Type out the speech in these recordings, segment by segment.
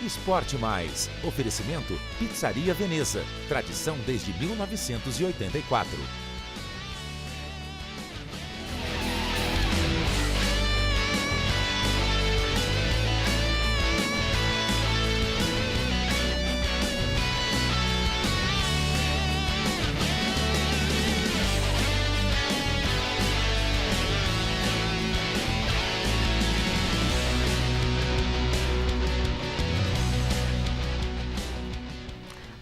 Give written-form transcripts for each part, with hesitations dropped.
Esporte Mais. Oferecimento Pizzaria Veneza. Tradição desde 1984.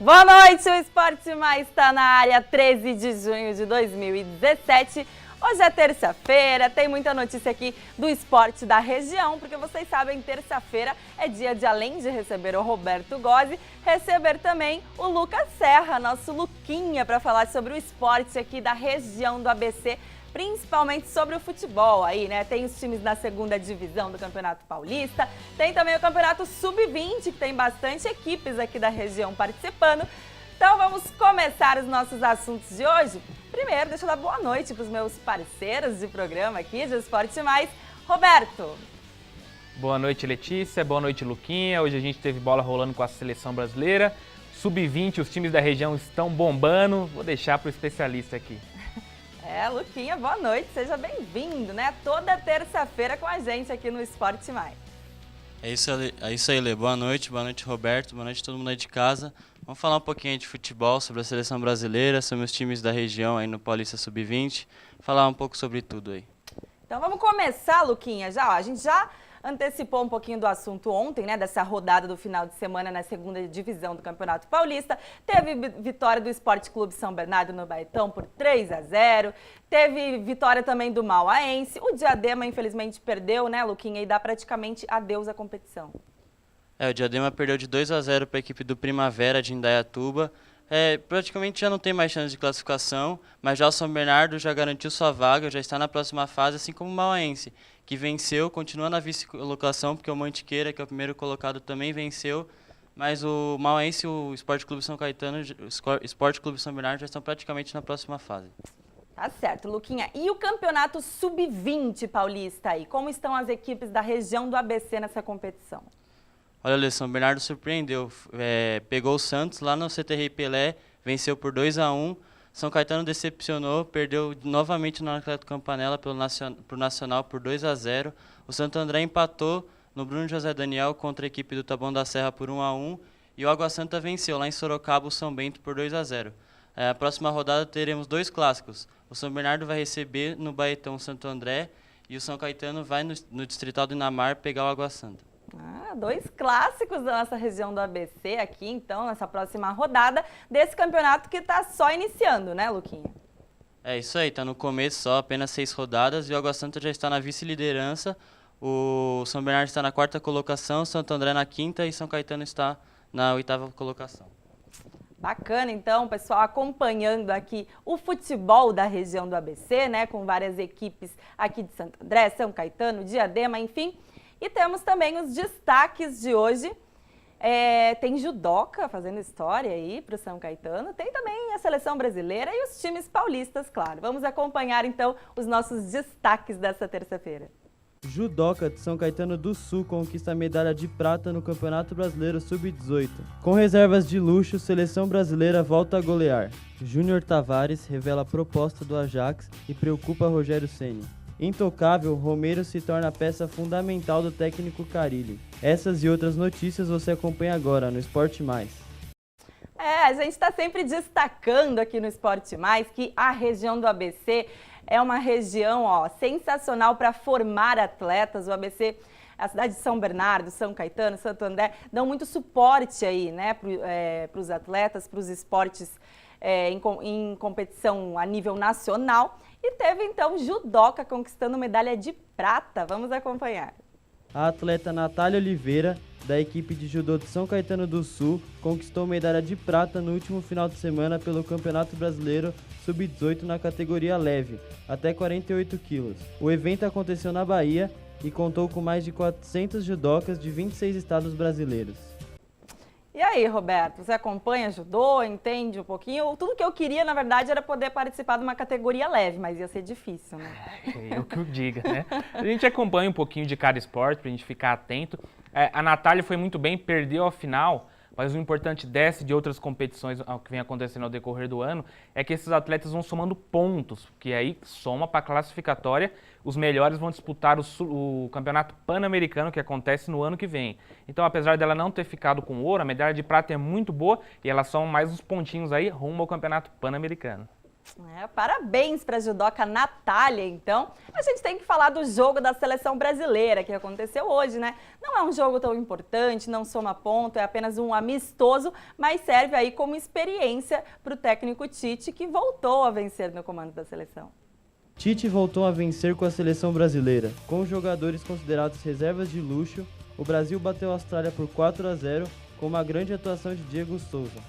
Boa noite, o Esporte Mais está na área, 13 de junho de 2017. Hoje é terça-feira, tem muita notícia aqui do esporte da região, porque vocês sabem, terça-feira é dia de, além de receber o Roberto Gozzi, receber também o Lucas Serra, nosso Luquinha, para falar sobre o esporte aqui da região do ABC, principalmente sobre o futebol aí, né? Tem os times na segunda divisão do Campeonato Paulista, tem também o Campeonato Sub-20, que tem bastante equipes aqui da região participando. Então vamos começar os nossos assuntos de hoje. Primeiro, deixa eu dar boa noite para os meus parceiros de programa aqui, de Esporte Mais. Roberto. Boa noite, Letícia. Boa noite, Luquinha. Hoje a gente teve bola rolando com a seleção brasileira. Sub-20, os times da região estão bombando. Vou deixar para o especialista aqui. Luquinha, boa noite, seja bem-vindo, né? Toda terça-feira com a gente aqui no Esporte Mais. É isso aí, Lê. Boa noite, Roberto, boa noite a todo mundo aí de casa. Vamos falar um pouquinho aí de futebol, sobre a seleção brasileira, sobre os times da região aí no Paulista Sub-20, falar um pouco sobre tudo aí. Então vamos começar, Luquinha, a gente já antecipou um pouquinho do assunto ontem, né, dessa rodada do final de semana na segunda divisão do Campeonato Paulista. Teve vitória do Esporte Clube São Bernardo no Baetão por 3-0, teve vitória também do Mauaense. O Diadema, infelizmente, perdeu, né, Luquinha, e dá praticamente adeus à competição. O Diadema perdeu de 2-0 para a equipe do Primavera de Indaiatuba. Praticamente já não tem mais chance de classificação, mas já o São Bernardo já garantiu sua vaga, já está na próxima fase, assim como o Mauaense, que venceu, continua na vice-colocação, porque o Mantiqueira, que é o primeiro colocado, também venceu, mas o Mauaense e o Esporte Clube São Caetano, o Esporte Clube São Bernardo já estão praticamente na próxima fase. Tá certo, Luquinha. E o Campeonato Sub-20 Paulista aí? Como estão as equipes da região do ABC nessa competição? Olha, o São Bernardo surpreendeu, pegou o Santos lá no CTR Pelé, venceu por 2-1, São Caetano decepcionou, perdeu novamente no Atlético Campanella por Nacional por 2-0, o Santo André empatou no Bruno José Daniel contra a equipe do Taboão da Serra por 1-1 e o Água Santa venceu lá em Sorocaba o São Bento por 2-0. A próxima rodada teremos dois clássicos, o São Bernardo vai receber no Baetão o Santo André e o São Caetano vai no Distrital do Inamar pegar o Água Santa. Dois clássicos da nossa região do ABC aqui, então, nessa próxima rodada desse campeonato que está só iniciando, né, Luquinha? É isso aí, está no começo só, apenas 6 rodadas e o Água Santa já está na vice-liderança, o São Bernardo está na 4ª colocação, o Santo André na 5ª e São Caetano está na 8ª colocação. Bacana, então, pessoal, acompanhando aqui o futebol da região do ABC, né, com várias equipes aqui de Santo André, São Caetano, Diadema, enfim. E temos também os destaques de hoje. Tem judoca fazendo história aí para o São Caetano. Tem também a seleção brasileira e os times paulistas, claro. Vamos acompanhar, então, os nossos destaques dessa terça-feira. Judoca de São Caetano do Sul conquista a medalha de prata no Campeonato Brasileiro Sub-18. Com reservas de luxo, seleção brasileira volta a golear. Júnior Tavares revela a proposta do Ajax e preocupa Rogério Ceni. Intocável, Romero se torna peça fundamental do técnico Carille. Essas e outras notícias você acompanha agora no Esporte Mais. A gente está sempre destacando aqui no Esporte Mais que a região do ABC é uma região sensacional para formar atletas. O ABC, a cidade de São Bernardo, São Caetano, Santo André, dão muito suporte aí, né, para os atletas, para os esportes em competição a nível nacional. E teve, então, judoca conquistando medalha de prata. Vamos acompanhar. A atleta Natália Oliveira, da equipe de judô de São Caetano do Sul, conquistou medalha de prata no último final de semana pelo Campeonato Brasileiro Sub-18 na categoria leve, até 48 quilos. O evento aconteceu na Bahia e contou com mais de 400 judocas de 26 estados brasileiros. E aí, Roberto, você acompanha judô, entende um pouquinho? Tudo que eu queria, na verdade, era poder participar de uma categoria leve, mas ia ser difícil, né? Eu que o diga, né? A gente acompanha um pouquinho de cada esporte pra gente ficar atento. A Natália foi muito bem, perdeu a final, mas o importante dessa e de outras competições que vem acontecendo ao decorrer do ano é que esses atletas vão somando pontos, que aí soma para a classificatória, os melhores vão disputar o Campeonato Pan-Americano que acontece no ano que vem. Então, apesar dela não ter ficado com ouro, a medalha de prata é muito boa e ela soma mais uns pontinhos aí rumo ao Campeonato Pan-Americano. Parabéns para a judoca Natália, então. A gente tem que falar do jogo da seleção brasileira, que aconteceu hoje, né? Não é um jogo tão importante, não soma ponto, é apenas um amistoso, mas serve aí como experiência para o técnico Tite, que voltou a vencer no comando da seleção. Tite voltou a vencer com a seleção brasileira. Com os jogadores considerados reservas de luxo, o Brasil bateu a Austrália por 4-0, com uma grande atuação de Diego Souza.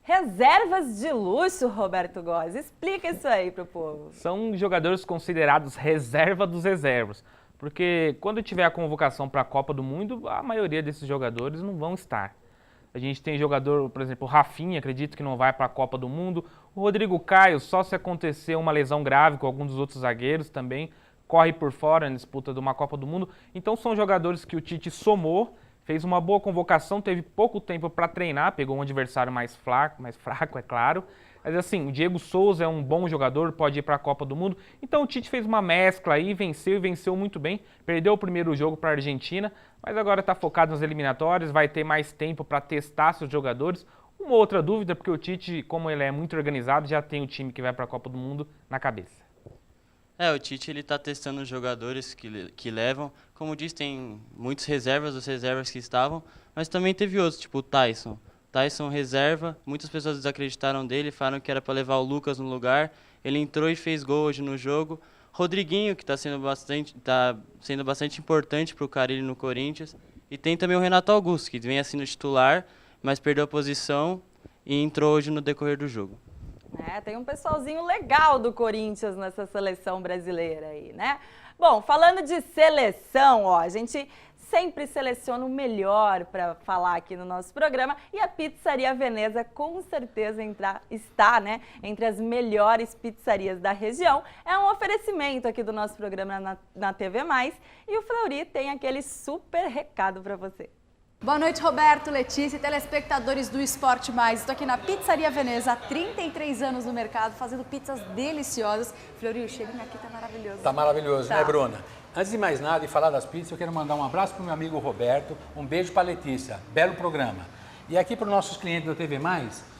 Reservas de luxo, Roberto Góes. Explica isso aí pro povo. São jogadores considerados reserva dos reservas, porque quando tiver a convocação para a Copa do Mundo, a maioria desses jogadores não vão estar. A gente tem jogador, por exemplo, o Rafinha, acredito que não vai para a Copa do Mundo. O Rodrigo Caio, só se acontecer uma lesão grave com algum dos outros zagueiros também, corre por fora na disputa de uma Copa do Mundo. Então são jogadores que o Tite somou, fez uma boa convocação, teve pouco tempo para treinar, pegou um adversário mais fraco, é claro. Mas assim, o Diego Souza é um bom jogador, pode ir para a Copa do Mundo. Então o Tite fez uma mescla aí, venceu e venceu muito bem. Perdeu o primeiro jogo para a Argentina, mas agora está focado nas eliminatórias, vai ter mais tempo para testar seus jogadores. Uma outra dúvida, porque o Tite, como ele é muito organizado, já tem o time que vai para a Copa do Mundo na cabeça. O Tite ele está testando os jogadores que levam. Como disse, tem muitos reservas, os reservas que estavam, mas também teve outros, tipo o Tyson. Tyson reserva, muitas pessoas desacreditaram dele, falaram que era para levar o Lucas no lugar. Ele entrou e fez gol hoje no jogo. Rodriguinho, que está sendo bastante importante para o Carille no Corinthians. E tem também o Renato Augusto, que vem assim no titular, mas perdeu a posição e entrou hoje no decorrer do jogo. Tem um pessoalzinho legal do Corinthians nessa seleção brasileira aí, né? Bom, falando de seleção, a gente sempre seleciona o melhor para falar aqui no nosso programa e a Pizzaria Veneza com certeza está, né, entre as melhores pizzarias da região. É um oferecimento aqui do nosso programa na TV+, e o Fleury tem aquele super recado para você. Boa noite, Roberto, Letícia e telespectadores do Esporte Mais. Estou aqui na Pizzaria Veneza há 33 anos no mercado, fazendo pizzas deliciosas. Fleury, o cheirinho aqui tá maravilhoso. Tá maravilhoso, né, Bruna? Antes de mais nada e falar das pizzas, eu quero mandar um abraço para o meu amigo Roberto, um beijo para a Letícia, belo programa. E aqui para os nossos clientes da TV+,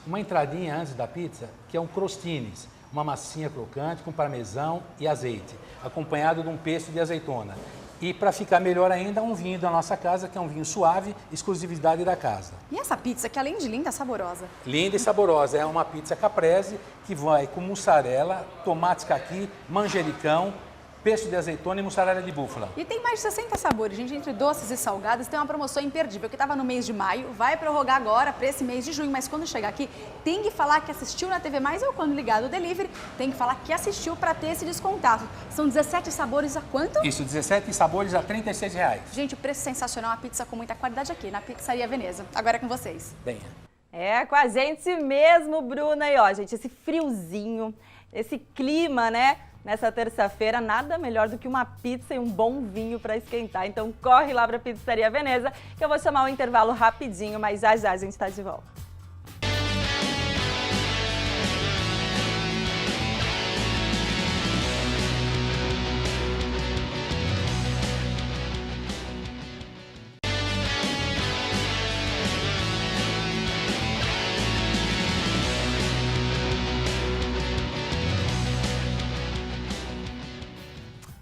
uma entradinha antes da pizza, que é um crostines, uma massinha crocante com parmesão e azeite, acompanhado de um pesto de azeitona. E para ficar melhor ainda, um vinho da nossa casa, que é um vinho suave, exclusividade da casa. E essa pizza, que além de linda, é saborosa? Linda e saborosa. É uma pizza caprese, que vai com mussarela, tomates caqui, manjericão, pesto de azeitona e mussarela de búfala. E tem mais de 60 sabores, gente, entre doces e salgados. Tem uma promoção imperdível que estava no mês de maio, vai prorrogar agora para esse mês de junho, mas quando chegar aqui, tem que falar que assistiu na TV+, ou quando ligar o delivery, tem que falar que assistiu para ter esse descontado. São 17 sabores a quanto? Isso, 17 sabores a R$ 36,00. Gente, o preço sensacional, a pizza com muita qualidade aqui na Pizzaria Veneza. Agora é com vocês. Venha. É com a gente mesmo, Bruna. E gente, esse friozinho, esse clima, né? Nessa terça-feira, nada melhor do que uma pizza e um bom vinho para esquentar. Então corre lá para a Pizzaria Veneza, que eu vou chamar um intervalo rapidinho, mas já já a gente está de volta.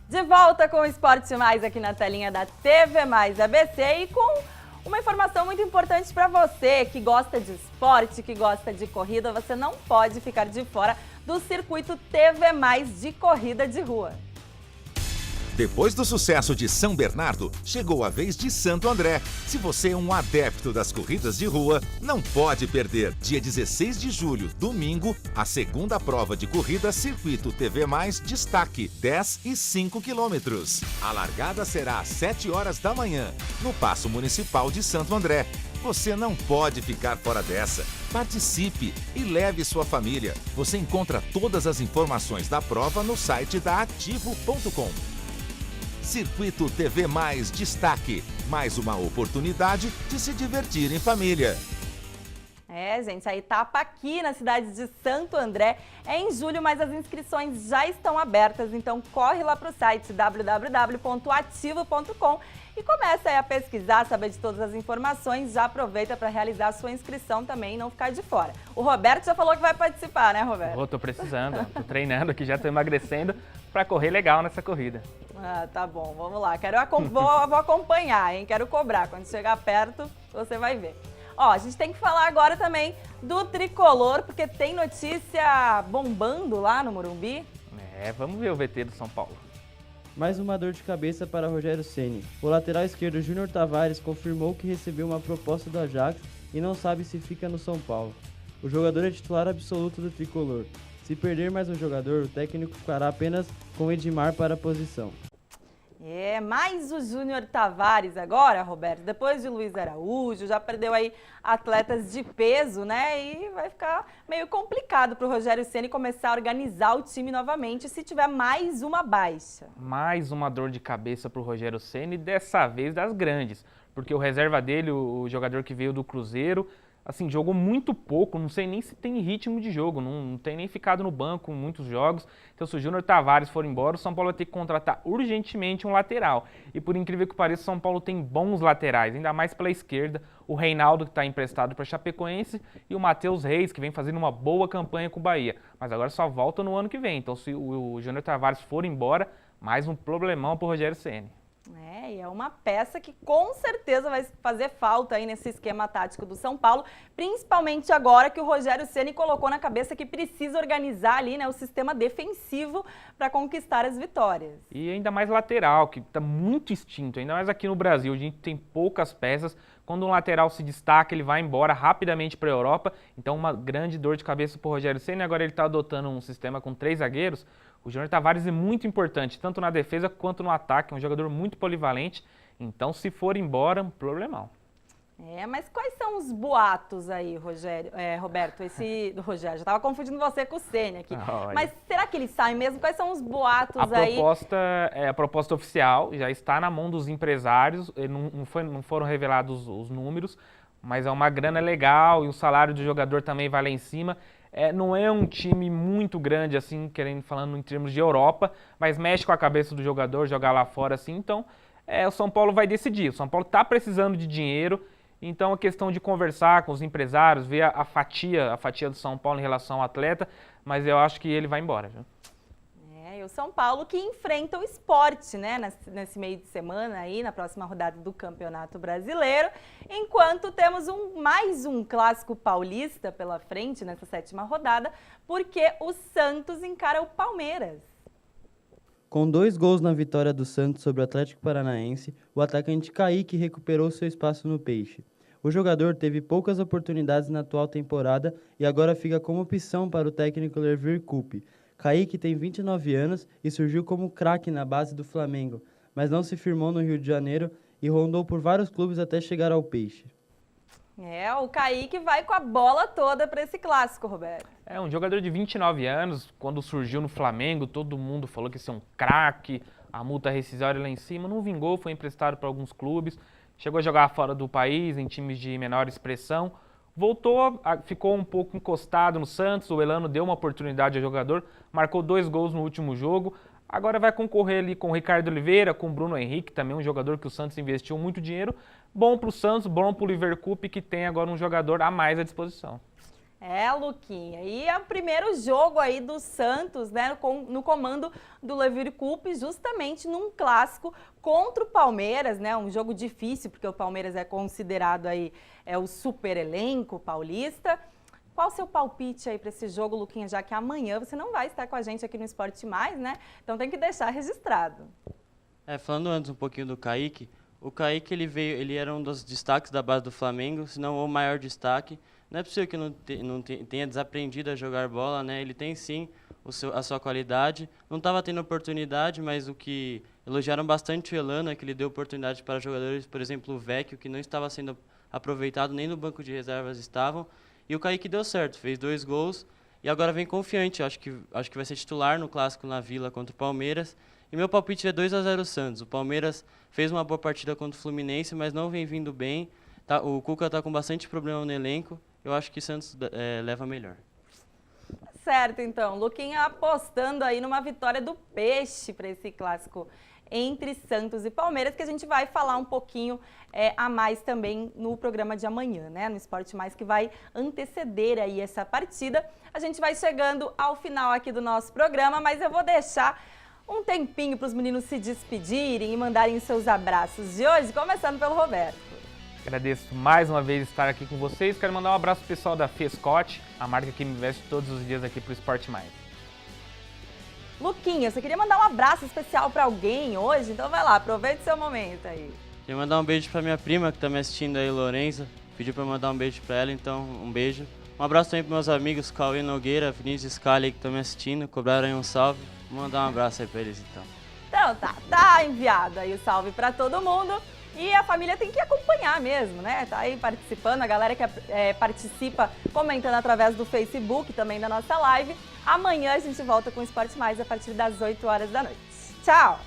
De volta com o Esporte Mais aqui na telinha da TV Mais ABC e com uma informação muito importante para você que gosta de esporte, que gosta de corrida, você não pode ficar de fora do circuito TV Mais de corrida de rua. Depois do sucesso de São Bernardo, chegou a vez de Santo André. Se você é um adepto das corridas de rua, não pode perder. Dia 16 de julho, domingo, a segunda prova de corrida Circuito TV+, destaque, 10 e 5 quilômetros. A largada será às 7 horas da manhã, no Paço Municipal de Santo André. Você não pode ficar fora dessa. Participe e leve sua família. Você encontra todas as informações da prova no site da Ativo.com. Circuito TV Mais Destaque. Mais uma oportunidade de se divertir em família. Gente, a etapa aqui na cidade de Santo André é em julho, mas as inscrições já estão abertas, então corre lá para o site www.ativo.com e começa aí a pesquisar, saber de todas as informações, já aproveita para realizar a sua inscrição também e não ficar de fora. O Roberto já falou que vai participar, né, Roberto? Tô precisando, tô treinando aqui, já tô emagrecendo para correr legal nessa corrida. Tá bom, vamos lá, vou acompanhar, hein, quero cobrar, quando chegar perto você vai ver. A gente tem que falar agora também do tricolor, porque tem notícia bombando lá no Morumbi. Vamos ver o VT do São Paulo. Mais uma dor de cabeça para Rogério Ceni. O lateral esquerdo Júnior Tavares confirmou que recebeu uma proposta do Ajax e não sabe se fica no São Paulo. O jogador é titular absoluto do tricolor. Se perder mais um jogador, o técnico ficará apenas com Edmar para a posição. Mais o Júnior Tavares agora, Roberto, depois de Luiz Araújo, já perdeu aí atletas de peso, né? E vai ficar meio complicado para o Rogério Ceni começar a organizar o time novamente se tiver mais uma baixa. Mais uma dor de cabeça para o Rogério Ceni, dessa vez das grandes, porque o reserva dele, o jogador que veio do Cruzeiro, assim, jogou muito pouco, não sei nem se tem ritmo de jogo, não tem nem ficado no banco em muitos jogos. Então, se o Júnior Tavares for embora, o São Paulo vai ter que contratar urgentemente um lateral. E por incrível que pareça, o São Paulo tem bons laterais, ainda mais pela esquerda. O Reinaldo, que está emprestado para a Chapecoense, e o Matheus Reis, que vem fazendo uma boa campanha com o Bahia. Mas agora só volta no ano que vem. Então, se o Júnior Tavares for embora, mais um problemão para o Rogério Ceni. E é uma peça que com certeza vai fazer falta aí nesse esquema tático do São Paulo, principalmente agora que o Rogério Ceni colocou na cabeça que precisa organizar ali, né, o sistema defensivo para conquistar as vitórias. E ainda mais lateral, que está muito extinto, ainda mais aqui no Brasil, a gente tem poucas peças. Quando um lateral se destaca, ele vai embora rapidamente para a Europa, então uma grande dor de cabeça para o Rogério Ceni. Agora ele está adotando um sistema com 3 zagueiros. O Júnior Tavares é muito importante, tanto na defesa quanto no ataque, é um jogador muito polivalente, então se for embora, um problemão. Mas quais são os boatos aí, Roberto? Rogério, já estava confundindo você com o Ceni aqui. Mas será que eles saem mesmo? Quais são os boatos aí? A proposta oficial já está na mão dos empresários, não foram revelados os números, mas é uma grana legal e o salário do jogador também vai lá em cima. Não é um time muito grande, assim, falando em termos de Europa, mas mexe com a cabeça do jogador, jogar lá fora, assim, então o São Paulo vai decidir. O São Paulo está precisando de dinheiro, então é questão de conversar com os empresários, ver a fatia do São Paulo em relação ao atleta, mas eu acho que ele vai embora, viu? E o São Paulo que enfrenta o Sport, né, nesse meio de semana aí, na próxima rodada do Campeonato Brasileiro, enquanto temos mais um clássico paulista pela frente nessa 7ª rodada, porque o Santos encara o Palmeiras. Com 2 gols na vitória do Santos sobre o Atlético Paranaense, o atacante Kaique recuperou seu espaço no Peixe. O jogador teve poucas oportunidades na atual temporada e agora fica como opção para o técnico Levir Coupe. Kaique tem 29 anos e surgiu como craque na base do Flamengo, mas não se firmou no Rio de Janeiro e rondou por vários clubes até chegar ao Peixe. O Kaique vai com a bola toda para esse clássico, Roberto. Um jogador de 29 anos, quando surgiu no Flamengo, todo mundo falou que ia ser um craque, a multa rescisória lá em cima, não vingou, foi emprestado para alguns clubes, chegou a jogar fora do país, em times de menor expressão, voltou, ficou um pouco encostado no Santos, o Elano deu uma oportunidade ao jogador, marcou 2 gols no último jogo, agora vai concorrer ali com o Ricardo Oliveira, com o Bruno Henrique, também um jogador que o Santos investiu muito dinheiro, bom para o Santos, bom para o Liverpool, que tem agora um jogador a mais à disposição. Luquinha, e é o primeiro jogo aí do Santos, né, no comando do Levir Coupe, justamente num clássico contra o Palmeiras, né, um jogo difícil, porque o Palmeiras é considerado aí o super elenco paulista. Qual o seu palpite aí para esse jogo, Luquinha, já que amanhã você não vai estar com a gente aqui no Esporte Mais, né, então tem que deixar registrado. Falando antes um pouquinho do Kaique, o Kaique ele era um dos destaques da base do Flamengo, se não o maior destaque. Não é possível que não tenha desaprendido a jogar bola, né? Ele tem sim a sua qualidade. Não estava tendo oportunidade, mas o que elogiaram bastante o Elano é que ele deu oportunidade para jogadores, por exemplo, o Vecchio, que não estava sendo aproveitado, nem no banco de reservas estavam. E o Kaique deu certo, fez 2 gols e agora vem confiante. Acho que vai ser titular no clássico na Vila contra o Palmeiras. E meu palpite é 2-0 Santos. O Palmeiras fez uma boa partida contra o Fluminense, mas não vem vindo bem. O Cuca está com bastante problema no elenco. Eu acho que Santos leva melhor. Certo, então. Luquinha apostando aí numa vitória do Peixe para esse clássico entre Santos e Palmeiras, que a gente vai falar um pouquinho a mais também no programa de amanhã, né? No Esporte Mais, que vai anteceder aí essa partida. A gente vai chegando ao final aqui do nosso programa, mas eu vou deixar um tempinho para os meninos se despedirem e mandarem seus abraços de hoje, começando pelo Roberto. Agradeço mais uma vez estar aqui com vocês. Quero mandar um abraço pro pessoal da Fescote, a marca que me veste todos os dias aqui pro Esporte Mais. Luquinha, você queria mandar um abraço especial para alguém hoje? Então vai lá, aproveite seu momento aí. Queria mandar um beijo para minha prima que está me assistindo aí, Lorenza. Pediu para mandar um beijo para ela, então um beijo. Um abraço também para meus amigos Cauê Nogueira, Vinícius Scali, que estão me assistindo, cobraram aí um salve. Vou mandar um abraço aí para eles então. Então tá enviado aí o salve para todo mundo. E a família tem que acompanhar mesmo, né? Tá aí participando, a galera que participa comentando através do Facebook, também da nossa live. Amanhã a gente volta com o Esporte Mais a partir das 8 horas da noite. Tchau!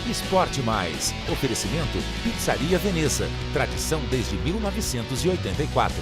Esporte Mais. Oferecimento Pizzaria Veneza. Tradição desde 1984.